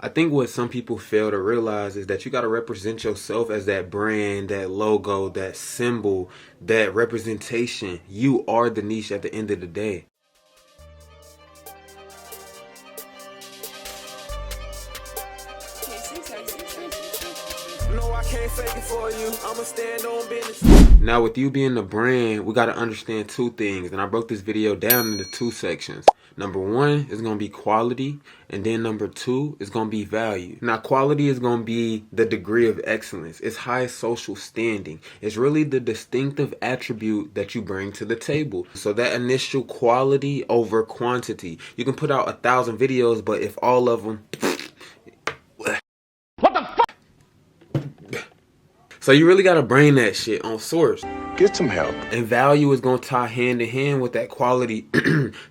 I think what some people fail to realize is that you got to represent yourself as that brand, that logo, that symbol, that representation. You are the niche at the end of the day. No, I can't fake it for you. I'ma stand on business. Now, with you being the brand, we got to understand two things. And I broke this video down into two sections. Number one is going to be quality. And then number two is going to be value. Now, quality is going to be the degree of excellence. It's high social standing. It's really the distinctive attribute that you bring to the table. So that initial quality over quantity. You can put out 1,000 videos, but if all of them... So you really got to bring that shit on source. Get some help. And value is going to tie hand in hand with that quality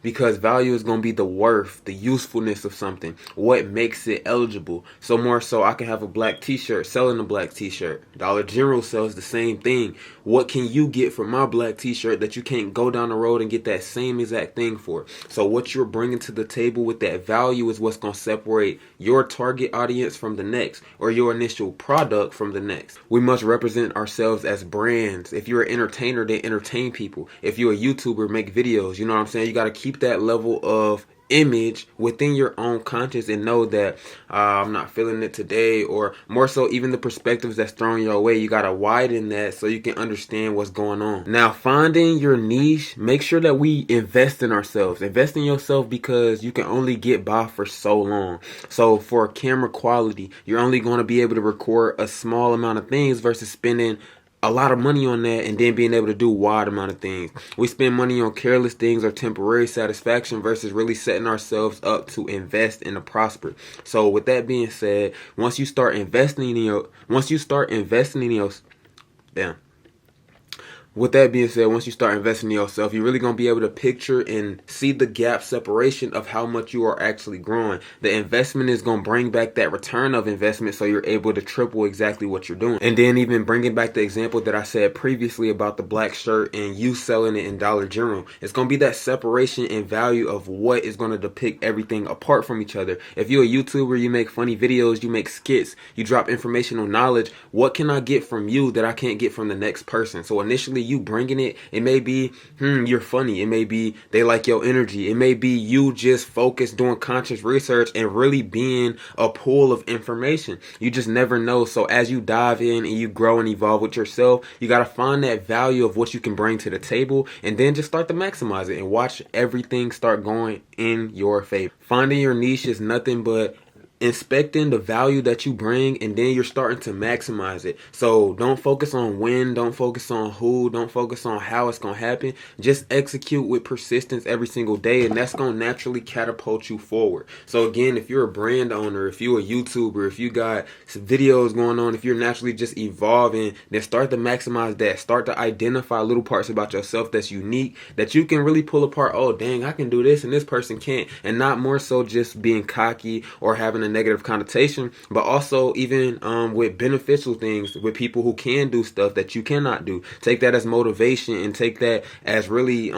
because value is going to be the worth, the usefulness of something, what makes it eligible. So more so, I can have a black t-shirt selling a black t-shirt. Dollar General sells the same thing. What can you get from my black t-shirt that you can't go down the road and get that same exact thing for? So what you're bringing to the table with that value is what's going to separate your target audience from the next, or your initial product from the next. We must represent ourselves as brands. If you're an entertainer, then entertain people. If you're a YouTuber, make videos. You know what I'm saying? You got to keep that level of image within your own conscience and know that I'm not feeling it today, or more so even the perspectives that's thrown your way. You got to widen that so you can understand what's going on. Now, finding your niche, make sure that we invest in ourselves. Invest in yourself because you can only get by for so long. So for camera quality, you're only going to be able to record a small amount of things versus spending a lot of money on that and then being able to do a wide amount of things. We spend money on careless things or temporary satisfaction versus really setting ourselves up to invest and to prosper. So with that being said, once you start investing in your, with that being said, once you start investing in yourself, you're really going to be able to picture and see the gap separation of how much you are actually growing. The investment is going to bring back that return of investment so you're able to triple exactly what you're doing. And then even bringing back the example that I said previously about the black shirt and you selling it in Dollar General. It's going to be that separation in value of what is going to depict everything apart from each other. If you're a YouTuber, you make funny videos, you make skits, you drop informational knowledge. What can I get from you that I can't get from the next person? So initially, you bringing it, it may be you're funny, it may be they like your energy, it may be you just focused doing conscious research and really being a pool of information. You just never know. So as you dive in and you grow and evolve with yourself, you got to find that value of what you can bring to the table and then just start to maximize it and watch everything start going in your favor. Finding your niche is nothing but inspecting the value that you bring, and then you're starting to maximize it. So don't focus on when, don't focus on who, don't focus on how it's going to happen. Just execute with persistence every single day, and that's going to naturally catapult you forward. So again, if you're a brand owner, if you're a YouTuber, if you got some videos going on, if you're naturally just evolving, then start to maximize that. Start to identify little parts about yourself that's unique, that you can really pull apart. Oh, dang, I can do this and this person can't. And not more so just being cocky or having a negative connotation, but also even with beneficial things with people who can do stuff that you cannot do. Take that as motivation and take that as really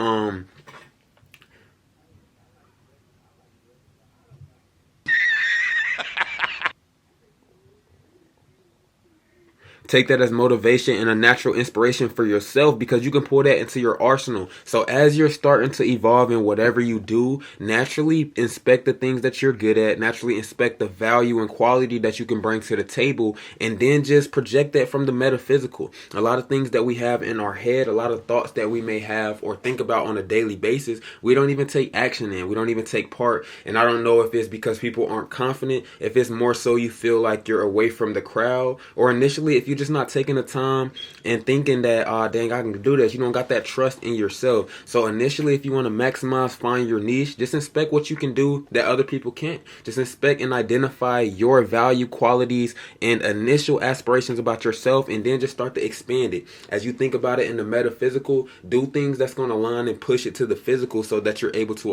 take that as motivation and a natural inspiration for yourself, because you can pull that into your arsenal. So as you're starting to evolve in whatever you do, naturally inspect the things that you're good at, naturally inspect the value and quality that you can bring to the table, and then just project that from the metaphysical. A lot of things that we have in our head, a lot of thoughts that we may have or think about on a daily basis, we don't even take action in, we don't even take part. And I don't know if it's because people aren't confident, if it's more so you feel like you're away from the crowd, or initially if you just not taking the time and thinking that dang, I can do this. You don't got that trust in yourself. So initially, if you want to maximize, find your niche, just inspect what you can do that other people can't. Just inspect and identify your value, qualities, and initial aspirations about yourself, and then just start to expand it. As you think about it in the metaphysical, do things that's going to align and push it to the physical so that you're able to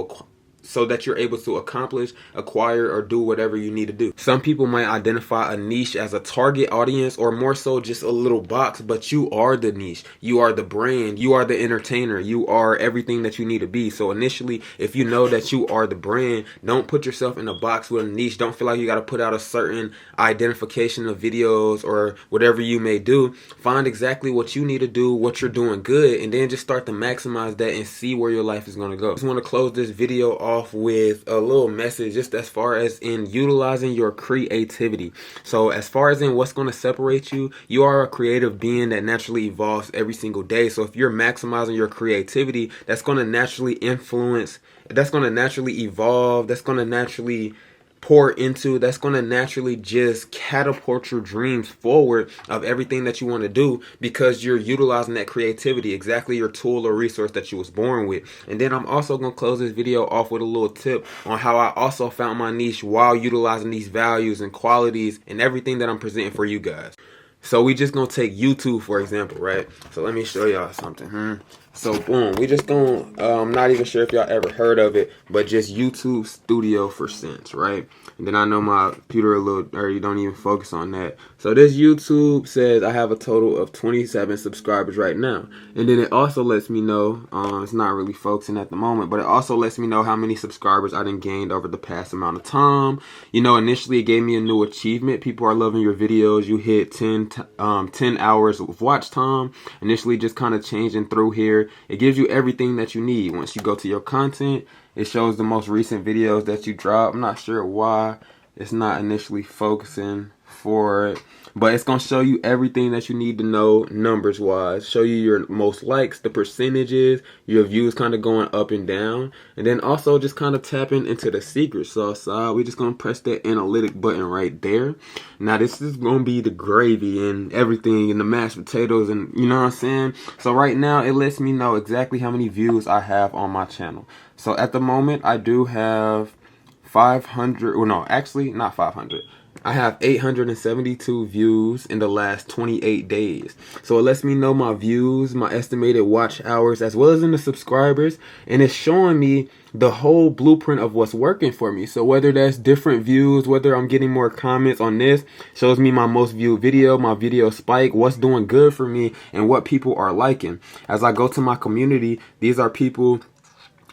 so that you're able to accomplish, acquire, or do whatever you need to do. Some people might identify a niche as a target audience, or more so just a little box, but you are the niche. You are the brand. You are the entertainer. You are everything that you need to be. So initially, if you know that you are the brand, don't put yourself in a box with a niche. Don't feel like you got to put out a certain identification of videos or whatever you may do. Find exactly what you need to do, what you're doing good, and then just start to maximize that and see where your life is going to go. I just want to close this video off with a little message just as far as in utilizing your creativity. So as far as in what's going to separate you, you are a creative being that naturally evolves every single day. So if you're maximizing your creativity, that's going to naturally influence, that's going to naturally evolve, that's going to naturally pour into, that's going to naturally just catapult your dreams forward of everything that you want to do, because you're utilizing that creativity, exactly your tool or resource that you was born with. And then I'm also going to close this video off with a little tip on how I also found my niche while utilizing these values and qualities and everything that I'm presenting for you guys. So we just gonna take YouTube for example, right? So let me show y'all something. So boom, we just gonna, I'm not even sure if y'all ever heard of it, but just YouTube Studio for Sense, right? And then I know my computer a little, or you don't even focus on that. So this YouTube says I have a total of 27 subscribers right now. And then it also lets me know, it's not really focusing at the moment, but it also lets me know how many subscribers I done gained over the past amount of time. You know, initially it gave me a new achievement. People are loving your videos. You hit 10 hours of watch time. Initially just kind of changing through here. It gives you everything that you need. Once you go to your content, it shows the most recent videos that you drop. I'm not sure why it's not initially focusing for it, but it's going to show you everything that you need to know numbers wise. Show you your most likes, the percentages, your views kind of going up and down, and then also just kind of tapping into the secret sauce side. We're just going to press that analytic button right there. Now this is going to be the gravy and everything and the mashed potatoes, and you know what I'm saying? So right now it lets me know exactly how many views I have on my channel. So at the moment I do have 500, well no, actually not 500. I have 872 views in the last 28 days. So it lets me know my views, my estimated watch hours, as well as in the subscribers. And it's showing me the whole blueprint of what's working for me. So whether that's different views, whether I'm getting more comments on this, shows me my most viewed video, my video spike, what's doing good for me, and what people are liking. As I go to my community, these are people.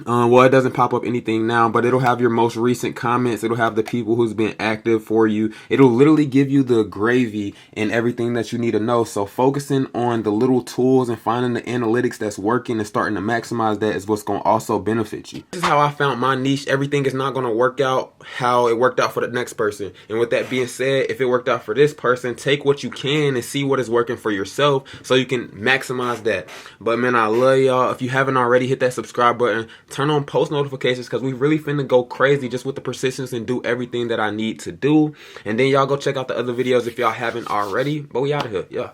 Well, it doesn't pop up anything now, but it'll have your most recent comments. It'll have the people who's been active for you. It'll literally give you the gravy and everything that you need to know. So focusing on the little tools and finding the analytics that's working and starting to maximize that is what's going to also benefit you. This is how I found my niche. Everything is not going to work out how it worked out for the next person. And with that being said, if it worked out for this person, take what you can and see what is working for yourself so you can maximize that. But man, I love y'all. If you haven't already, hit that subscribe button. Turn on post notifications, because we really finna go crazy just with the persistence and do everything that I need to do. And then y'all go check out the other videos if y'all haven't already. But we out of here. Yeah.